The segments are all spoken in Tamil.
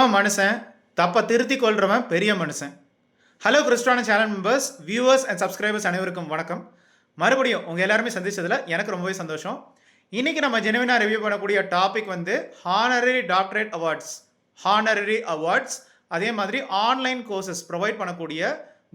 படிக்கிறவன் மனுஷன், தப்ப திருத்திக் கொள்றவன் பெரிய மனுஷன். ஹலோ கிறிஸ்டான channel members, viewers and subscribers அனைவருக்கும் வணக்கம். மறுபடியும் உங்க எல்லாருமே சந்திச்சதுல எனக்கு ரொம்பவே சந்தோஷம். இன்னைக்கு நம்ம ஜெனுவினா ரிவ்யூ பண்ணக்கூடிய டாபிக் வந்து honorary doctorate awards. Honorary awards அதே மாதிரி ஆன்லைன் கோர்சஸ் ப்ரொவைட் பண்ணக்கூடிய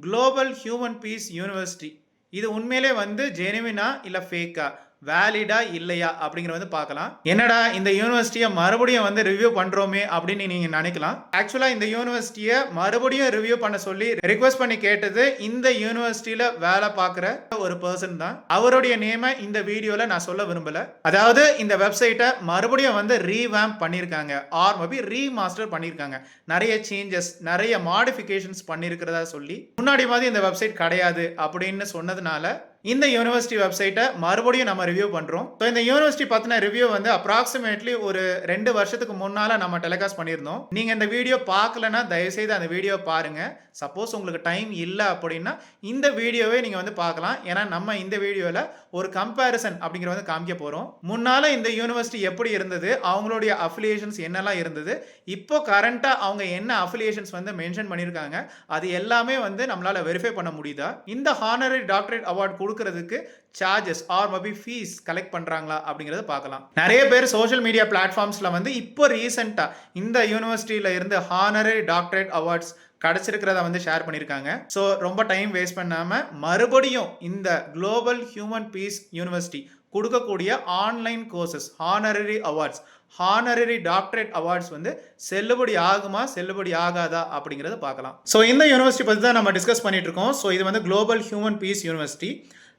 குளோபல் ஹியூமன் பீஸ் யூனிவர்சிட்டி. இது உண்மையிலே வந்து ஜெனுவினா இல்ல ஃபேக்கா, வேலிடா இல்லையா அப்படிங்கிற வந்து பார்க்கலாம். என்னடா இந்த யூனிவர்சிட்டியை மறுபடியும் வந்து ரிவ்யூ பண்றோமே அப்படின்னு நீங்க நினைக்கலாம். ஆக்சுவலா இந்த யூனிவர்சிட்டியை மறுபடியும் ரிவ்யூ பண்ண சொல்லி ரிக்வெஸ்ட் பண்ணி கேட்டது இந்த யூனிவர்சிட்டியில வேலை பார்க்குற ஒரு பர்சன் தான். அவருடைய நேமை இந்த வீடியோல நான் சொல்ல விரும்பல. அதாவது இந்த வெப்சைட்டை மறுபடியும் வந்து ரீவேம்ப் பண்ணியிருக்காங்க, ஆர் மேபி ரீமாஸ்டர் பண்ணியிருக்காங்க. நிறைய சேஞ்சஸ், நிறைய மாடிஃபிகேஷன்ஸ் பண்ணியிருக்கிறதா சொல்லி முன்னாடி மாதிரி இந்த வெப்சைட் கிடையாது அப்படின்னு சொன்னதுனால இந்த யூனிவர்சிட்டி வெப்சைட்டை மறுபடியும் நம்ம ரிவ்யூ பண்றோம். ஸோ இந்த யூனிவர்சிட்டி பத்தின ரிவ்யூ வந்து அப்ராக்சிமேட்லி ஒரு 2 வருஷத்துக்கு முன்னால நம்ம டெலிகாஸ்ட் பண்ணியிருந்தோம். நீங்க இந்த வீடியோ பார்க்கலன்னா தயவுசெய்து அந்த வீடியோ பாருங்க. சப்போஸ் உங்களுக்கு டைம் இல்லை அப்படின்னா இந்த வீடியோவே நீங்க வந்து பார்க்கலாம். ஏன்னா நம்ம இந்த வீடியோல ஒரு கம்பேரிசன் அப்படிங்கிற வந்து காமிக்க போறோம். முன்னால இந்த யூனிவர்சிட்டி எப்படி இருந்தது, அவங்களுடைய அஃபிலியேஷன்ஸ் என்னெல்லாம் இருந்தது, இப்போ கரண்டா அவங்க என்ன அஃபிலியேஷன்ஸ் வந்து மென்ஷன் பண்ணியிருக்காங்க, அது எல்லாமே வந்து நம்மளால வெரிஃபை பண்ண முடியுதா, இந்த ஹானரரி டாக்டரேட் அவார்ட் கொடுக்கிறதுக்கு charges or maybe fees collect பண்றாங்களா அப்படிங்கறத பார்க்கலாம். நிறைய பேர் சோஷியல் மீடியா பிளாட்ஃபார்ம்ஸ்ல வந்து இப்போ ரீசெண்டா இந்த யூனிவர்சிட்டியில இருந்து ஹானரரி டாக்டரேட் அவார்ட்ஸ் கிடைச்சிருக்கிறத வந்து ஷேர் பண்ணியிருக்காங்க. ஸோ ரொம்ப டைம் வேஸ்ட் பண்ணாம மறுபடியும் இந்த குளோபல் ஹியூமன் பீஸ் யூனிவர்சிட்டி கொடுக்கக்கூடிய online courses honorary awards, honorary doctorate awards வந்து செல்லுபடி ஆகுமா செல்லுபடி ஆகாதா அப்படிங்கிறத பார்க்கலாம். ஸோ இந்த யூனிவர்சிட்டி பற்றி தான் நம்ம டிஸ்கஸ் பண்ணிட்டு இருக்கோம். ஸோ இது வந்து குளோபல் ஹியூமன் பீஸ் யூனிவர்சிட்டி.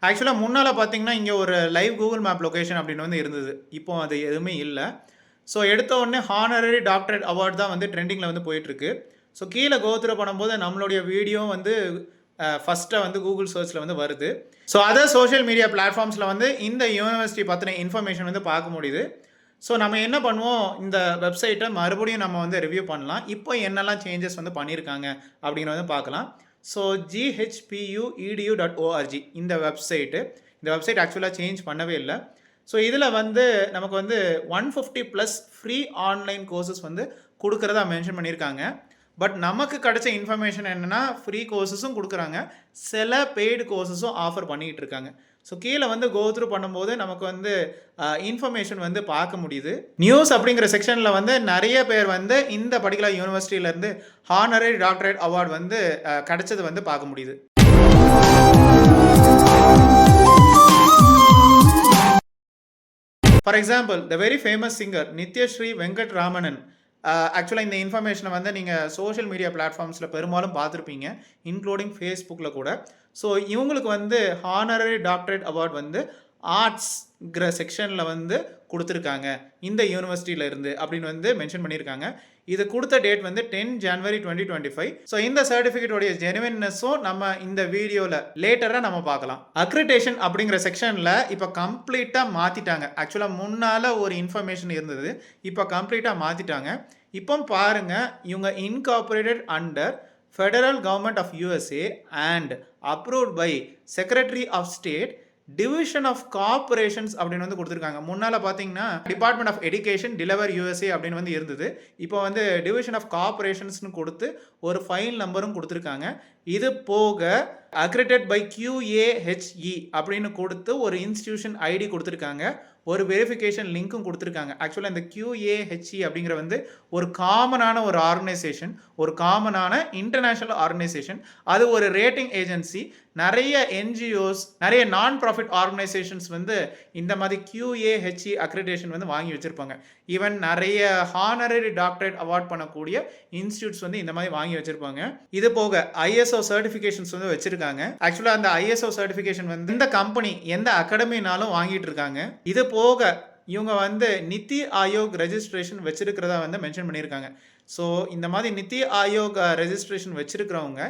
ஆக்சுவலாக முன்னால் பார்த்தீங்கன்னா இங்கே ஒரு லைவ் கூகுள் மேப் லொக்கேஷன் அப்படின்னு வந்து இருந்தது. இப்போ அது எதுவுமே இல்லை. ஸோ எடுத்த உடனே ஹானரரி டாக்டரேட் அவார்ட் தான் வந்து ட்ரெண்டிங்கில் வந்து போயிட்டுருக்கு. ஸோ கீழே கோத்ரூ பண்ணும்போது நம்மளுடைய வீடியோ வந்து ஃபஸ்ட்டாக வந்து கூகுள் சர்ச்சில் வந்து வருது. ஸோ அதர் சோஷியல் மீடியா பிளாட்ஃபார்ம்ஸில் வந்து இந்த யூனிவர்சிட்டி பற்றின இன்ஃபர்மேஷன் வந்து பார்க்க முடியுது. ஸோ நம்ம என்ன பண்ணுவோம், இந்த வெப்சைட்டை மறுபடியும் நம்ம வந்து ரிவ்யூ பண்ணலாம். இப்போ என்னெல்லாம் சேஞ்சஸ் வந்து பண்ணியிருக்காங்க அப்படிங்கிற வந்து பார்க்கலாம். ஸோ ghpuedu.org இந்த வெப்சைட் ஆக்சுவலாக சேஞ்ச் பண்ணவே இல்லை. ஸோ இதில் வந்து நமக்கு வந்து 150+ ஃப்ரீ ஆன்லைன் கோர்சஸ் வந்து கொடுக்குறதா மென்ஷன் பண்ணியிருக்காங்க. பட் நமக்கு கிடைச்ச இன்ஃபர்மேஷன் என்னென்னா ஃப்ரீ கோர்சஸும் கொடுக்குறாங்க, சில பெய்டு கோர்சஸும் ஆஃபர் பண்ணிகிட்டு இருக்காங்க. ஸோ கீழே வந்து கோத்ரூ பண்ணும்போது நமக்கு வந்து இன்ஃபர்மேஷன் வந்து பார்க்க முடியுது. நியூஸ் அப்படிங்கிற செக்ஷனில் வந்து நிறைய பேர் வந்து இந்த பர்டிகுலர் யூனிவர்சிட்டியிலேருந்து ஹானரரி டாக்டரேட் அவார்டு வந்து கிடைச்சது வந்து பார்க்க முடியுது. For example, the very famous singer Nithyasree Venkataramanan. ஆக்சுவலாக இந்த இன்ஃபர்மேஷனை வந்து நீங்கள் சோஷியல் மீடியா பிளாட்ஃபார்ம்ஸில் பெரும்பாலும் பார்த்துருப்பீங்க, இன்க்ளூடிங் ஃபேஸ்புக்கில் கூட. ஸோ இவங்களுக்கு வந்து ஹானரரி டாக்டரேட் அவார்ட் வந்து ஆர்ட்ஸ்ங்கிற செக்ஷனில் வந்து கொடுத்துருக்காங்க இந்த யூனிவர்சிட்டியில் இருந்து அப்படின்னு வந்து மென்ஷன் பண்ணியிருக்காங்க. இது கொடுத்த டேட் வந்து 10 ஜனவரி 2025. ஸோ இந்த சர்டிஃபிகேட்டோடைய ஜெனுவின்னஸும் நம்ம இந்த வீடியோவில் லேட்டராக நம்ம பார்க்கலாம். அக்ரிடேஷன் அப்படிங்கிற செக்ஷனில் இப்போ கம்ப்ளீட்டாக மாற்றிட்டாங்க. ஆக்சுவலாக முன்னால் ஒரு இன்ஃபர்மேஷன் இருந்தது, இப்போ கம்ப்ளீட்டாக மாற்றிட்டாங்க. இப்போ பாருங்க, இவங்க incorporated under federal government of USA and approved by secretary of state division of corporations அப்படின்னு வந்து கொடுத்துருக்காங்க. முன்னால் பார்த்தீங்கன்னா department of education deliver USA அப்படின்னு வந்து இருந்தது. இப்போ வந்து டிவிஷன் ஆஃப் கார்பரேஷன்ஸ்னு கொடுத்து ஒரு ஃபைல் நம்பரும் கொடுத்துருக்காங்க. இது போக அக்ரிடேட் பை QAHE அப்படின்னு கொடுத்து ஒரு இன்ஸ்டிடியூஷன் ஐடி கொடுத்துருக்காங்க, ஒரு வெரிஃபிகேஷன் லிங்க்கும் கொடுத்துருக்காங்க. ஆக்சுவலாக இந்த QAHE அப்படிங்கிற வந்து ஒரு காமனான ஒரு ஆர்கனைசேஷன், ஒரு காமனான இன்டர்நேஷ்னல் ஆர்கனைசேஷன். அது ஒரு ரேட்டிங் ஏஜென்சி. நிறைய NGOs, நிறைய நான் ப்ராஃபிட் ஆர்கனைசேஷன்ஸ் வந்து இந்த மாதிரி QAHE அக்ரிடேஷன் வந்து வாங்கி வச்சுருப்பாங்க. ஈவன் நிறைய ஹானரரி டாக்டரேட் அவார்ட் பண்ணக்கூடிய இன்ஸ்டியூட்ஸ் வந்து இந்த மாதிரி வாங்கி வச்சுருப்பாங்க. இது போக ISO சர்டிஃபிகேஷன்ஸ் வந்து வச்சுருக்காங்க. ஆக்சுவலாக அந்த ISO சர்டிஃபிகேஷன் வந்து இந்த கம்பெனி எந்த அகாடமினாலும் வாங்கிட்டு இருக்காங்க. இது போக இவங்க வந்து நித்தி ஆயோக் ரெஜிஸ்ட்ரேஷன் வச்சிருக்கிறதா வந்து மென்ஷன் பண்ணியிருக்காங்க. ஸோ இந்த மாதிரி நித்தி ஆயோக் ரெஜிஸ்ட்ரேஷன் வச்சிருக்கிறவங்க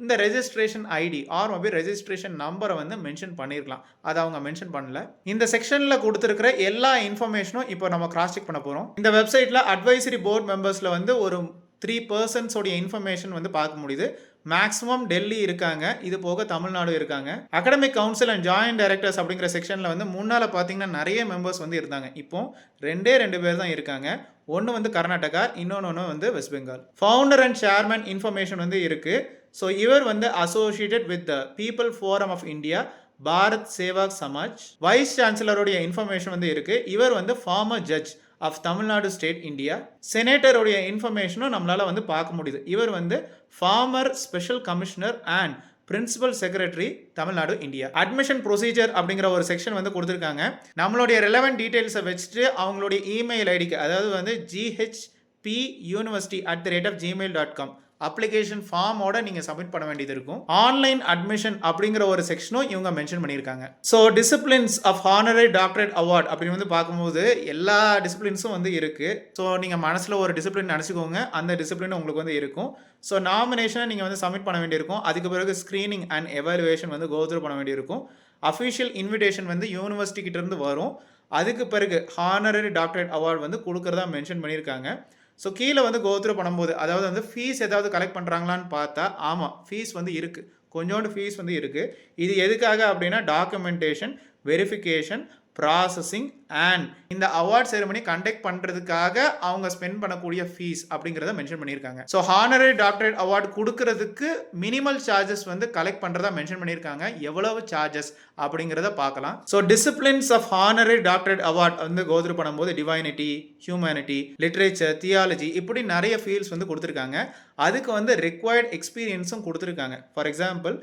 இந்த registration ID or maybe registration நம்பரை வந்து மென்ஷன் பண்ணியிருக்கலாம். அதை அவங்க மென்ஷன் பண்ணல. இந்த செக்ஷனில் கொடுத்துருக்கிற எல்லா இன்ஃபர்மேஷனும் இப்போ நம்ம கிராஸ் செக் பண்ண போகிறோம். இந்த வெப்சைட்டில் அட்வைசரி போர்ட் மெம்பர்ஸில் வந்து ஒரு 3 பர்சன்ஸோடைய இன்ஃபர்மேஷன் வந்து பார்க்க முடியுது. மேக்ஸிமம் டெல்லி இருக்காங்க, இது போக தமிழ்நாடு இருக்காங்க. Academic council and joint directors அப்படிங்கிற செக்ஷனில் வந்து முன்னால் பார்த்தீங்கன்னா நிறைய மெம்பர்ஸ் வந்து இருந்தாங்க. இப்போ 2 பேர் தான் இருக்காங்க. ஒன்று வந்து கர்நாடகா, இன்னொன்று வந்து West Bengal. Founder and chairman information வந்து இருக்குது. ஸோ இவர் வந்து associated with the people forum of India, Bharat Sevak Samaj. Vice சான்சலருடைய இன்ஃபர்மேஷன் வந்து இருக்குது. இவர் வந்து former judge of Tamil Nadu state India. செனேட்டருடைய இன்ஃபர்மேஷனும் நம்மளால் வந்து பார்க்க முடியுது. இவர் வந்து former special commissioner and principal secretary Tamil Nadu India. Admission procedure அப்படிங்கிற ஒரு செக்ஷன் வந்து கொடுத்துருக்காங்க. நம்மளுடைய ரெலவெண்ட் டீட்டெயில்ஸை வச்சுட்டு அவங்களுடைய இமெயில் ஐடிக்கு, அதாவது வந்து ghpuniversity@gmail.com அப்ளிகேஷன் ஃபார்மோட நீங்கள் சப்மிட் பண்ண வேண்டியது இருக்கும். ஆன்லைன் அட்மிஷன் அப்படிங்கிற ஒரு செக்ஷனும் இவங்க மென்ஷன் பண்ணியிருக்காங்க. So disciplines of honorary doctorate award அப்படின்னு வந்து பார்க்கும்போது எல்லா டிசிப்ளின்ஸும் வந்து இருக்குது. ஸோ நீங்கள் மனசில் ஒரு டிசிப்ளின் நினச்சிக்கோங்க, அந்த டிசிப்ளின் உங்களுக்கு வந்து இருக்கும். ஸோ நாமினேஷனை நீங்கள் வந்து சப்மிட் பண்ண வேண்டியிருக்கும். அதுக்கு பிறகு ஸ்க்ரீனிங் அண்ட் எவாலுவேஷன் வந்து கோத்ரூ பண்ண வேண்டியிருக்கும். அஃபிஷியல் இன்விடேஷன் வந்து யூனிவர்சிட்டி கிட்டேருந்து வரும். அதுக்கு பிறகு ஹானரரி டாக்டரேட் அவார்டு வந்து கொடுக்குறதா மென்ஷன் பண்ணியிருக்காங்க. ஸோ கீழே வந்து கோத்ரூ பண்ணும்போது, அதாவது வந்து ஃபீஸ் ஏதாவது கலெக்ட் பண்ணுறாங்களான்னு பார்த்தா, ஆமாம் ஃபீஸ் வந்து இருக்குது, கொஞ்சோண்டு ஃபீஸ் வந்து இருக்குது. இது எதுக்காக அப்படின்னா டாக்குமெண்டேஷன், வெரிஃபிகேஷன், ப்ராசஸிங் அண்ட் இந்த அவார்ட் செரிமனி கண்டக்ட் பண்ணுறதுக்காக அவங்க ஸ்பெண்ட் பண்ணக்கூடிய ஃபீஸ் அப்படிங்கிறத மென்ஷன் பண்ணியிருக்காங்க. ஸோ ஹானரரி டாக்டரேட் அவார்டு கொடுக்கறதுக்கு மினிமல் சார்ஜஸ் வந்து கலெக்ட் பண்ணுறதா மென்ஷன் பண்ணியிருக்காங்க. எவ்வளவு சார்ஜஸ் அப்படிங்கிறத பார்க்கலாம். So disciplines of honorary doctorate award வந்து கோத்ரூ பண்ணும்போது டிவைனிட்டி, ஹியூமனிட்டி, லிட்ரேச்சர், தியாலஜி இப்படி நிறைய ஃபீல்ட்ஸ் வந்து கொடுத்துருக்காங்க. அதுக்கு வந்து ரிக்வயர்ட் எக்ஸ்பீரியன்ஸும் கொடுத்துருக்காங்க. ஃபார் எக்ஸாம்பிள்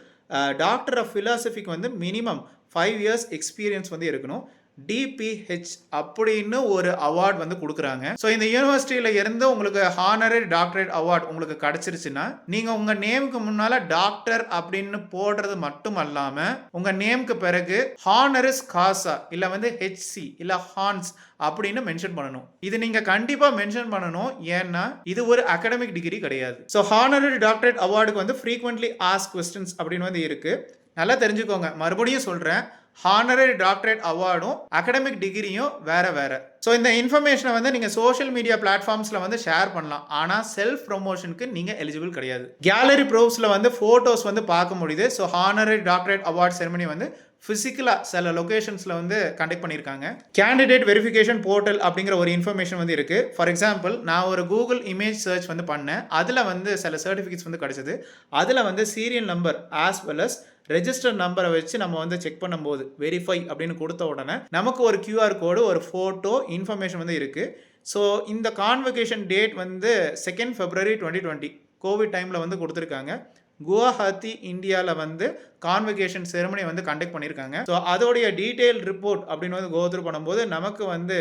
டாக்டர் ஆஃப் ஃபிலாசபிக்கு வந்து மினிமம் 5 years எக்ஸ்பீரியன்ஸ் வந்து இருக்கணும். DPH அப்படின்னு ஒரு அவார்டு வந்து கொடுக்குறாங்க. ஸோ இந்த யூனிவர்சிட்டியில் இருந்து உங்களுக்கு ஹானரரி டாக்டரேட் அவார்டு உங்களுக்கு கிடச்சிருச்சுன்னா, நீங்கள் உங்கள் நேமுக்கு முன்னால் டாக்டர் அப்படின்னு போடுறது மட்டும் அல்லாமல் உங்கள் நேமுக்கு பிறகு ஹானரிஸ் காசா இல்லை வந்து HC இல்லை ஹான்ஸ் அப்படின்னு மென்ஷன் பண்ணணும். இது நீங்கள் கண்டிப்பாக மென்ஷன் பண்ணணும், ஏன்னா இது ஒரு அகாடமிக் டிகிரி கிடையாது. ஸோ ஹானரரி டாக்டரேட் அவார்டுக்கு வந்து ஃப்ரீக்வெண்ட்லி ஆஸ்க் கொஸ்டின்ஸ் அப்படின்னு வந்து இருக்குது. நல்லா தெரிஞ்சுக்கோங்க, மறுபடியும் சொல்கிறேன், ஹானரரி டாக்டரேட் அவார்டும் அகாடமிக் டிகிரியும் வேற வேற. ஸோ இந்த இன்ஃபர்மேஷனை வந்து நீங்கள் சோஷியல் மீடியா பிளாட்ஃபார்ம்ஸில் வந்து ஷேர் பண்ணலாம், ஆனால் செல்ஃப் ப்ரொமோஷனுக்கு நீங்கள் எலிஜிபிள் கிடையாது. கேலரி ப்ரூஃப்ஸில் வந்து ஃபோட்டோஸ் வந்து பார்க்க முடியுது. So honorary doctorate award ceremony வந்து ஃபிசிக்கலாக சில லொக்கேஷன்ஸில் வந்து கண்டக்ட் பண்ணியிருக்காங்க. கேண்டிடேட் வெரிஃபிகேஷன் போர்ட்டல் அப்படிங்கிற ஒரு இன்ஃபர்மேஷன் வந்து இருக்குது. ஃபார் எக்ஸாம்பிள், நான் ஒரு கூகுள் இமேஜ் சர்ச் வந்து பண்ணேன். அதில் வந்து சில சர்டிஃபிகேட்ஸ் வந்து கிடச்சிது. அதில் வந்து serial number as well as register நம்பரை வச்சு நம்ம வந்து செக் பண்ணும்போது வெரிஃபை அப்படின்னு கொடுத்த உடனே நமக்கு ஒரு QR கோடு, ஒரு ஃபோட்டோ, இன்ஃபர்மேஷன் வந்து இருக்குது. ஸோ இந்த கான்வகேஷன் டேட் வந்து 2 February 2020 கோவிட் டைமில் வந்து கொடுத்துருக்காங்க. குவாஹாத்தி இந்தியாவில் வந்து கான்வகேஷன் செரமனி வந்து கண்டக்ட் பண்ணியிருக்காங்க. ஸோ அதோடைய டீட்டெயில் ரிப்போர்ட் அப்படின்னு வந்து கோத்ரூ பண்ணும்போது நமக்கு வந்து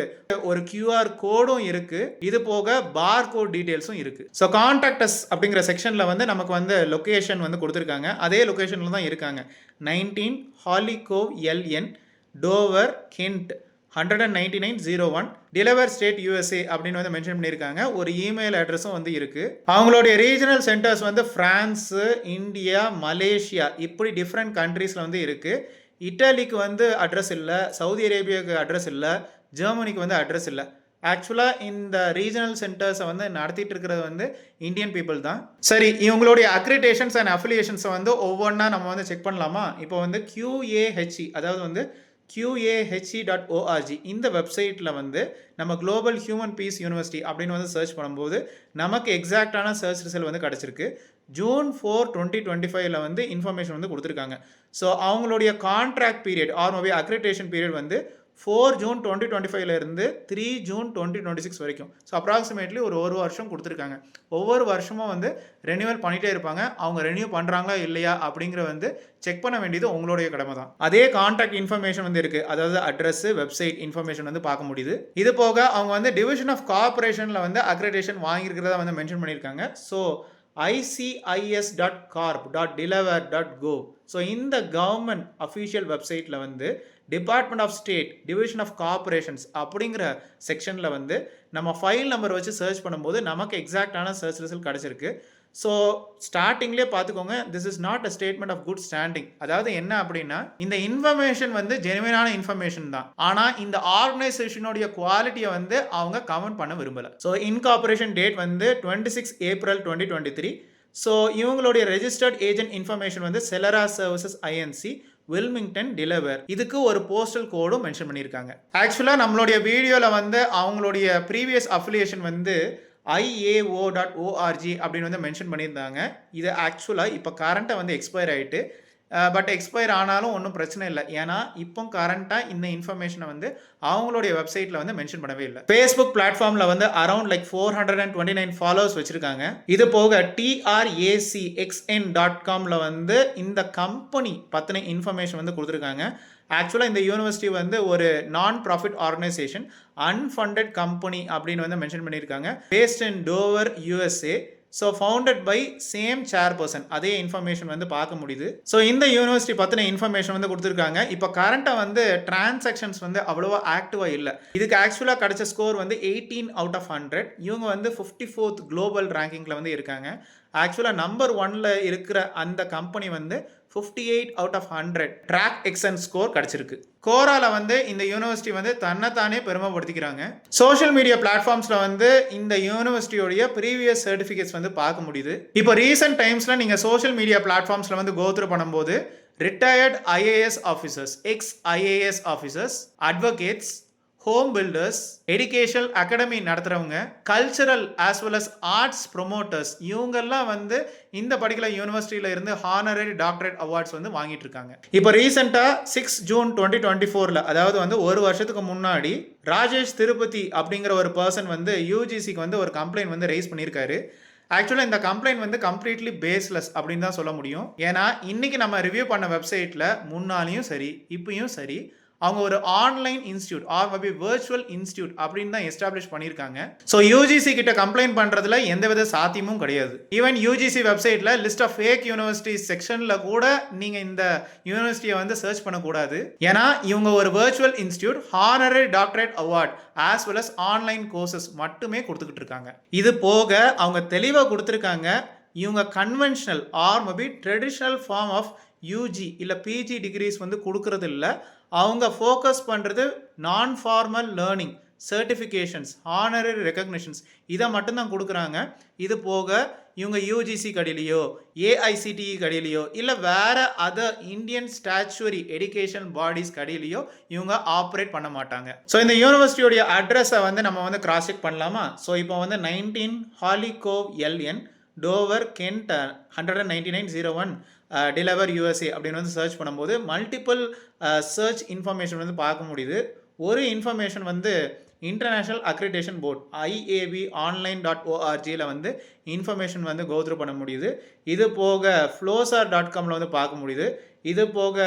ஒரு QR கோடும் இருக்குது, இது போக பார் கோட் டீட்டெயில்ஸும் இருக்குது. ஸோ கான்டாக்ட் அஸ் அப்படிங்கிற செக்ஷனில் வந்து நமக்கு வந்து லொக்கேஷன் வந்து கொடுத்துருக்காங்க. அதே லொக்கேஷனில் தான் இருக்காங்க. 19 ஹாலிகோவ் LN, Dover, Kent 19901, Delaware state USA அப்படின்னு வந்து மென்ஷன் பண்ணியிருக்காங்க. ஒரு இமெயில் அட்ரஸும் வந்து இருக்குது. அவங்களுடைய ரீஜனல் சென்டர்ஸ் வந்து ஃப்ரான்ஸு, இந்தியா, மலேசியா இப்படி டிஃப்ரெண்ட் கண்ட்ரீஸில் வந்து இருக்குது. இட்டாலிக்கு வந்து அட்ரஸ் இல்லை, சவுதி அரேபியாவுக்கு அட்ரஸ் இல்லை, ஜெர்மனிக்கு வந்து அட்ரஸ் இல்லை. ஆக்சுவலாக இந்த ரீஜனல் சென்டர்ஸை வந்து நடத்திட்டு இருக்கிறது வந்து இந்தியன் பீப்புள் தான். சரி, இவங்களுடைய அக்ரிடேஷன்ஸ் அண்ட் அஃபிலியேஷன்ஸை வந்து ஒவ்வொன்றா நம்ம வந்து செக் பண்ணலாமா? இப்போ வந்து QAHE, அதாவது வந்து QAHE.org இந்த வெப்சைட்டில் வந்து நம்ம குளோபல் ஹியூமன் பீஸ் யூனிவர்சிட்டி அப்படின்னு வந்து சர்ச் பண்ணும்போது நமக்கு எக்ஸாக்டான சர்ச் ரிசல்ட் வந்து கிடச்சிருக்கு. June 4, 2025 வந்து இன்ஃபர்மேஷன் வந்து கொடுத்துருக்காங்க. ஸோ அவங்களுடைய contract period or maybe accreditation period வந்து 4 June 2025 இருந்து 3 June 2026 வரைக்கும். ஸோ அப்ராக்சிமேட்லி ஒரு வருஷம் கொடுத்துருக்காங்க. ஒவ்வொரு வருஷமும் வந்து ரெனியூவல் பண்ணிகிட்டே இருப்பாங்க. அவங்க ரெனியூ பண்ணுறாங்களா இல்லையா அப்படிங்கிற வந்து செக் பண்ண வேண்டியது உங்களுடைய கடமை தான். அதே கான்டாக்ட் இன்ஃபர்மேஷன் வந்து இருக்குது, அதாவது அட்ரஸ், வெப்சைட் இன்ஃபர்மேஷன் வந்து பார்க்க முடியுது. இது போக அவங்க வந்து டிவிஷன் ஆஃப் கார்பரேஷனில் வந்து அக்ரிடேஷன் வாங்கியிருக்கிறதா வந்து மென்ஷன் பண்ணியிருக்காங்க. So icis.corp.delaware.gov. ஸோ இந்த கவர்மெண்ட் அஃபீஷியல் வெப்சைட்டில் வந்து department of state division of corporations அப்படிங்கிற செக்ஷனில் வந்து நம்ம ஃபைல் நம்பர் வச்சு சர்ச் பண்ணும்போது நமக்கு எக்ஸாக்டான சர்ச் ரிசல்ட் கிடச்சிருக்கு. ஸோ ஸ்டார்டிங்லேயே பார்த்துக்கோங்க, this is not a statement of good standing. அதாவது என்ன அப்படின்னா, இந்த இன்ஃபர்மேஷன் வந்து ஜெனுவினான இன்ஃபர்மேஷன் தான், ஆனால் இந்த ஆர்கனைசேஷனுடைய குவாலிட்டியை வந்து அவங்க கமெண்ட் பண்ண விரும்பலை. ஸோ இன்கார்பரேஷன் டேட் வந்து 26 April 2023, ஸோ இவங்களுடைய ரெஜிஸ்டர்ட் ஏஜென்ட் இன்ஃபர்மேஷன் வந்து செலரா சர்வீசஸ் ஐஎன்சி வில்மிங்டன் டிலவர். இதுக்கு ஒரு போஸ்டல் கோடும் மென்ஷன் பண்ணியிருக்காங்க. ஆக்சுவலாக நம்மளுடைய வீடியோவில் வந்து அவங்களுடைய ப்ரீவியஸ் அஃபிலியேஷன் வந்து IAO.org அப்படின்னு வந்து மென்ஷன் பண்ணியிருந்தாங்க. இது ஆக்சுவலாக இப்போ கரண்ட்டாக வந்து எக்ஸ்பயர் ஆகிட்டு, பட் எக்ஸ்பயர் ஆனாலும் ஒன்றும் பிரச்சனை இல்லை. ஏன்னா இப்போ கரண்ட்டாக இந்த இன்ஃபர்மேஷனை வந்து அவங்களுடைய வெப்சைட்டில் வந்து மென்ஷன் பண்ணவே இல்லை. ஃபேஸ்புக் பிளாட்ஃபார்மில் வந்து அரௌண்ட் 429 ஃபாலோவர்ஸ் வச்சுருக்காங்க. இது போக TRACXN.comல வந்து இந்த கம்பெனி பற்றின இன்ஃபர்மேஷன் வந்து கொடுத்துருக்காங்க. ஆக்சுவலாக இந்த யூனிவர்சிட்டி வந்து ஒரு நான் ப்ராஃபிட் ஆர்கனைசேஷன், அன்ஃபண்டட் கம்பெனி அப்படின்னு வந்து மென்ஷன் பண்ணியிருக்காங்க. Based in Dover, USA. So founded by same chairperson. அதே இன்ஃபர்மேஷன் வந்து பார்க்க முடியுது. ஸோ இந்த யூனிவர்சிட்டி பற்றின இன்ஃபர்மேஷன் வந்து கொடுத்துருக்காங்க. இப்போ கரண்ட்டாக வந்து டிரான்சாக்ஷன்ஸ் வந்து அவ்வளோவா ஆக்டிவாக இல்லை. இதுக்கு ஆக்சுவலாக கிடைச்ச ஸ்கோர் வந்து 18/100. இவங்க வந்து 54th குளோபல் ரேங்கிங்கில் வந்து இருக்காங்க. ஆக்சுவலாக நம்பர் 1ல இருக்கிற அந்த கம்பெனி வந்து 58/100 ட்ராக் எக்ஸன் ஸ்கோர் கிடச்சிருக்கு. கோரால வந்து இந்த யூனிவர்சிட்டி வந்து தன்னைத்தானே பெருமைப்படுத்திக்கிறாங்க. சோஷியல் மீடியா பிளாட்ஃபார்ம்ஸில் வந்து இந்த யூனிவர்சிட்டியோடைய ப்ரீவியஸ் சர்டிஃபிகேட்ஸ் வந்து பார்க்க முடியுது. இப்போ ரீசெண்ட் டைம்ஸில் நீங்கள் சோஷியல் மீடியா பிளாட்ஃபார்ம்ஸில் வந்து கோத்ரூ பண்ணும்போது retired IAS officers, ex-IAS officers, advocates, home builders, educational academy நடத்துகிறவங்க, cultural as well as arts promoters, இவங்கெல்லாம் வந்து இந்த பர்டிகுலர் யூனிவர்சிட்டியில் இருந்து ஹானரரி டாக்டரேட் அவார்ட்ஸ் வந்து வாங்கிட்டு இருக்காங்க. இப்போ ரீசெண்டாக 6 ஜூன் 2024, அதாவது வந்து ஒரு வருஷத்துக்கு முன்னாடி ராஜேஷ் திருப்பதி அப்படிங்கிற ஒரு பர்சன் வந்து UGCக்கு வந்து ஒரு கம்ப்ளைண்ட் வந்து ரைஸ் பண்ணியிருக்காரு. ஆக்சுவலாக இந்த கம்ப்ளைண்ட் வந்து கம்ப்ளீட்லி பேஸ்லெஸ் அப்படின்னு தான் சொல்ல முடியும். ஏன்னா இன்னைக்கு நம்ம ரிவ்யூ பண்ண வெப்சைட்டில் முன்னாலையும் சரி இப்பயும் சரி அவங்க ஒரு online institute or maybe virtual institute அப்படின்னு தான் எஸ்டாப்ளிஷ் பண்ணியிருக்காங்க. ஸோ UGC கிட்ட கம்ப்ளைண்ட் பண்ணுறதுல எந்தவித சாத்தியமும் கிடையாது. ஈவன் UGC வெப்சைட்டில் லிஸ்ட் ஆஃப் ஃபேக் யூனிவர்சிட்டிஸ் செக்ஷனில் கூட நீங்கள் இந்த யூனிவர்சிட்டியை வந்து சர்ச் பண்ணக்கூடாது. ஏன்னா இவங்க ஒரு virtual institute, honorary doctorate award as well as online courses மட்டுமே கொடுத்துக்கிட்டு இருக்காங்க. இது போக அவங்க தெளிவாக கொடுத்துருக்காங்க, இவங்க conventional or maybe traditional form of UG இல்லை PG டிகிரிஸ் வந்து கொடுக்கறது இல்லை. அவங்க ஃபோக்கஸ் பண்ணுறது non formal learning, certifications, honorary recognitions இதை மட்டும்தான் கொடுக்குறாங்க. இது போக இவங்க UGC கடையிலையோ AICTE கடையிலையோ இல்லை வேறு other Indian statutory education bodies கடையிலையோ இவங்க ஆப்ரேட் பண்ண மாட்டாங்க. ஸோ இந்த யூனிவர்சிட்டியோடைய அட்ரஸை வந்து நம்ம வந்து கிராஸ் செக் பண்ணலாமா? ஸோ இப்போ வந்து 19 ஹாலிகோவ் LN, டோவர், கென்ட் 19901, டிலவர், USA அப்படின்னு வந்து சர்ச் பண்ணும்போது மல்டிபிள் சர்ச் இன்ஃபர்மேஷன் வந்து பார்க்க முடியுது. ஒரு இன்ஃபர்மேஷன் வந்து இன்டர்நேஷ்னல் அக்ரிடேஷன் போர்ட் IABonline.orgல வந்து இன்ஃபர்மேஷன் வந்து கோத்ரூ பண்ண முடியுது. இது போக flowsar.comல வந்து பார்க்க முடியுது. இது போக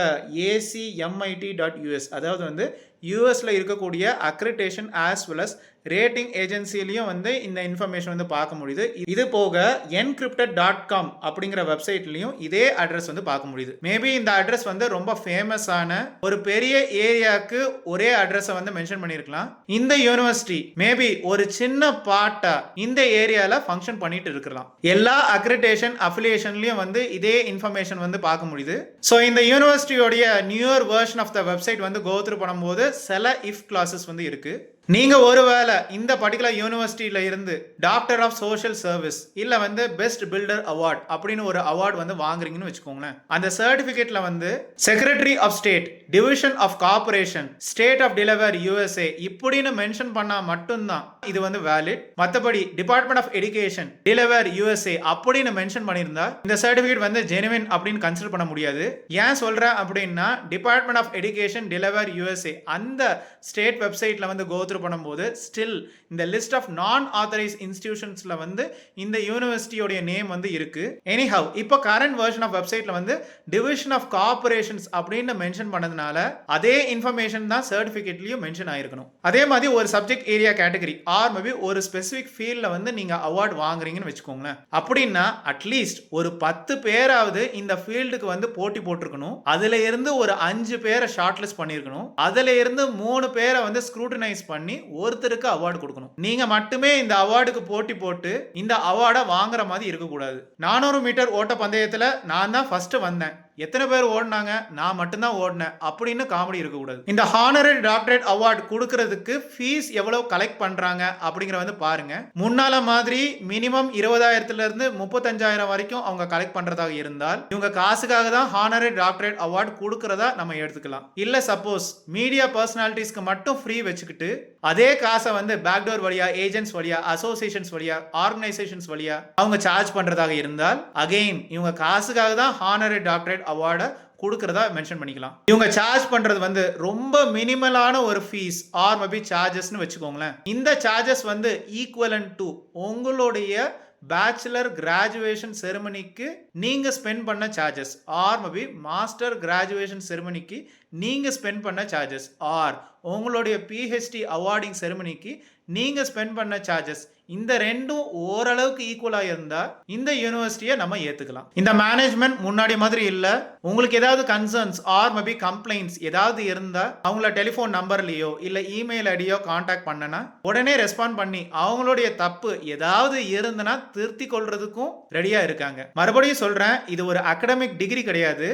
ACMIT.US, அதாவது வந்து யூஎஸ்ல இருக்கக்கூடிய accreditation as well as rating ஏஜென்சிலையும் வந்து இந்த இன்ஃபர்மேஷன் வந்து பார்க்க முடியுது. இது போக encrypted.com அப்படிங்கிற வெப்சைட்லையும் இதே அட்ரஸ் வந்து பார்க்க முடியுது. மேபி இந்த அட்ரஸ் வந்து ரொம்ப ஃபேமஸான ஒரு பெரிய ஏரியாவுக்கு ஒரே அட்ரஸை வந்து மென்ஷன் பண்ணியிருக்கலாம். இந்த யூனிவர்சிட்டி மேபி ஒரு சின்ன பார்ட்டா இந்த ஏரியால ஃபங்க்ஷன் பண்ணிட்டு இருக்கலாம். எல்லா அக்ரிடேஷன் அஃபிலியேஷன்லையும் வந்து இதே இன்ஃபர்மேஷன் வந்து பார்க்க முடியுது. ஸோ இந்த யூனிவர்சிட்டியோடைய newer version of the website வந்து கோத்ரூ பண்ணும்போது சில இஃப் கிளாஸஸ் வந்து இருக்கு. நீங்க ஒருவேளை இந்த பர்டிகுலர் யூனிவர்சிட்டியில இருந்து டாக்டர் ஆஃப் சோஷியல் சர்வீஸ் இல்ல வந்து பெஸ்ட் பில்டர் அவார்ட் அப்படின்னு ஒரு அவார்ட் வந்து வாங்குறீங்கன்னு வச்சுக்கோங்களேன். அந்த சர்டிபிகேட்ல வந்து secretary of state, division of corporation, state of Delaware USA இப்படின்னு மென்ஷன் பண்ணா மட்டும்தான் இது வந்து வேலிட். மற்றபடி department of education, Delaware USA அப்படின்னு மென்ஷன் பண்ணியிருந்தா இந்த சர்டிபிகேட் வந்து ஜெனுவின் அப்படின்னு கன்சிடர் பண்ண முடியாது. ஏன் சொல்றேன் அப்படின்னா department of education, Delaware USA அந்த ஸ்டேட் வெப்சைட்ல வந்து கோத்ரூ பண்ணும்போது ஸ்டில் இந்த லிஸ்ட் ஆஃப் நான் ஆத்தரைஸ்ட் இன்ஸ்டிடியூஷன்ஸ்ல வந்து இந்த யூனிவர்சிட்டியோட நேம் வந்து இருக்கு. எனிஹவ் இப்போ கரண்ட் வெர்ஷன் ஆஃப் வெப்சைட்ல வந்து டிவிஷன் ஆஃப் கார்பரேஷன்ஸ் அப்படின்னு மென்ஷன் பண்ணதுனால அதே இன்ஃபர்மேஷன் தான் சர்டிபிகேட்லயும் மென்ஷன் ஆயிருக்கணும். அதே மாதிரி ஒரு subject area category or maybe ஒரு ஸ்பெசிபிக் ஃபீல்ட்ல வந்து நீங்க அவார்ட் வாங்குறீங்கன்னு வச்சுக்கோங்களேன். அப்படின்னா அட்லீஸ்ட் ஒரு 10 பேராவது இந்த ஃபீல்டுக்கு வந்து போட்டி போட்டிருக்கணும். அதுல இருந்து ஒரு 5 பேரை ஷார்ட் லிஸ்ட் பண்ணிருக்கணும். அதுல இருந்து 3 பேரை வந்து ஸ்க்ரூட்டனைஸ் பண்ணி ஒருத்தருக்கு அவார்டு கொடுக்கணும். நீங்க மட்டுமே இந்த அவார்டுக்கு போட்டி போட்டு இந்த அவார்டை வாங்குற மாதிரி இருக்கக்கூடாது. 400 மீட்டர் ஓட்ட பந்தயத்துல நான் தான் ஃபர்ஸ்ட் வந்தேன், எத்தனை பேர் ஓடினாங்க, நான் மட்டும்தான் ஓடினேன் அப்படின்னு காமெடி இருக்கக்கூடாது. இந்த ஹானரரி டாக்டரேட் அவார்ட் கொடுக்கறதுக்கு ஃபீஸ் எவ்வளவு கலெக்ட் பண்றாங்க அப்படிங்கிற வந்து பாருங்க. முன்னால மாதிரி மினிமம் 20,000 இருந்து 35,000 வரைக்கும் அவங்க கலெக்ட் பண்றதாக இருந்தால் இவங்க காசுக்காக தான் ஹானரரி டாக்டரேட் அவார்ட் கொடுக்கறதா நம்ம எடுத்துக்கலாம். இல்ல சப்போஸ் மீடியா பர்சனாலிட்டிஸ்க்கு மட்டும் ஃப்ரீ வச்சுக்கிட்டு அதே காசை வந்து பேக்டோர் வழியா, ஏஜென்ட்ஸ் வழியா, அசோசியேஷன்ஸ் வழியா, ஆர்கனைசேஷன்ஸ் வழியா அவங்க சார்ஜ் பண்றதாக இருந்தால் அகைன் இவங்க காசுக்காக தான் ஹானரரி டாக்டரேட் அவார்டை கொடுக்கறதா மென்ஷன் பண்ணிக்கலாம். இவங்க சார்ஜ் பண்றது வந்து ரொம்ப மினிமலான ஒரு ஃபீஸ் ஆர் மேபி சார்ஜஸ்னு வச்சுக்கோங்களேன். இந்த சார்ஜஸ் வந்து ஈக்குவலன்ட் டு உங்களுடைய பேச்சுலர் கிராஜுவேஷன் செரிமனிக்கு நீங்க ஸ்பெண்ட் பண்ண charges or maybe master graduation செரிமனிக்கு நீங்க ஸ்பெண்ட் பண்ண சார்ஜஸ் ஆர் உங்களுடைய பிஹெச்டி அவார்டிங் செரிமனிக்கு நீங்க ஸ்பெண்ட் பண்ண சார்ஜஸ், இந்த ரெண்டும் ஓரளவுக்கு ஈக்குவலா இருந்தா இந்த யூனிவர்சிட்டியை நம்ம ஏத்துக்கலாம். இந்த மேனேஜ்மெண்ட் முன்னாடி மாதிரி இல்ல. உங்களுக்கு ஏதாவது கன்சர்ன்ஸ் ஆர் மேபி கம்ப்ளைண்ட்ஸ் ஏதாவது இருந்தா அவங்கள டெலிபோன் நம்பர்லயோ இல்ல இமெயில் ஐடியோ கான்டாக்ட் பண்ணனா உடனே ரெஸ்பாண்ட் பண்ணி அவங்களுடைய தப்பு ஏதாவது இருந்தனா திருத்தி கொள்றதுக்கும் ரெடியா இருக்காங்க. மறுபடியும் சொல்றேன், இது ஒரு அகடமிக் டிகிரி கிடையாது,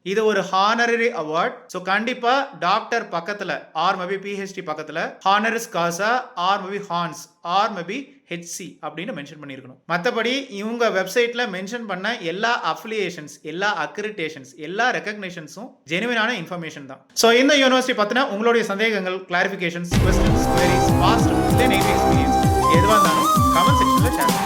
இது ஒரு ஹானரரி அவார்ட். ஸோ கண்டிப்பா டாக்டர் பக்கத்துல ஆர் மேபி பிஹெச்டி பக்கத்துல honoris causa or maybe hons or maybe HC அப்படின்னு மென்ஷன் பண்ணியிருக்கணும். மற்றபடி இவங்க வெப்சைட்ல மென்ஷன் பண்ண எல்லா அஃபிலியேஷன்ஸ், எல்லா அக்ரிடேஷன்ஸ், எல்லா ரெகக்னேஷன்ஸும் ஜெனுவினான இன்ஃபர்மேஷன் தான். ஸோ இந்த யூனிவர்சிட்டி பத்தின உங்களுடைய சந்தேகங்கள், கிளாரிஃபிகேஷன்ஸ், கொஸ்டின்ஸ், குவரிஸ், பாஸ்ட் இல்லை நெகட்டிவ் எக்ஸ்பீரியன்ஸ் எதுவாக இருந்தாலும் கமெண்ட் செக்ஷன்ல ஷேர்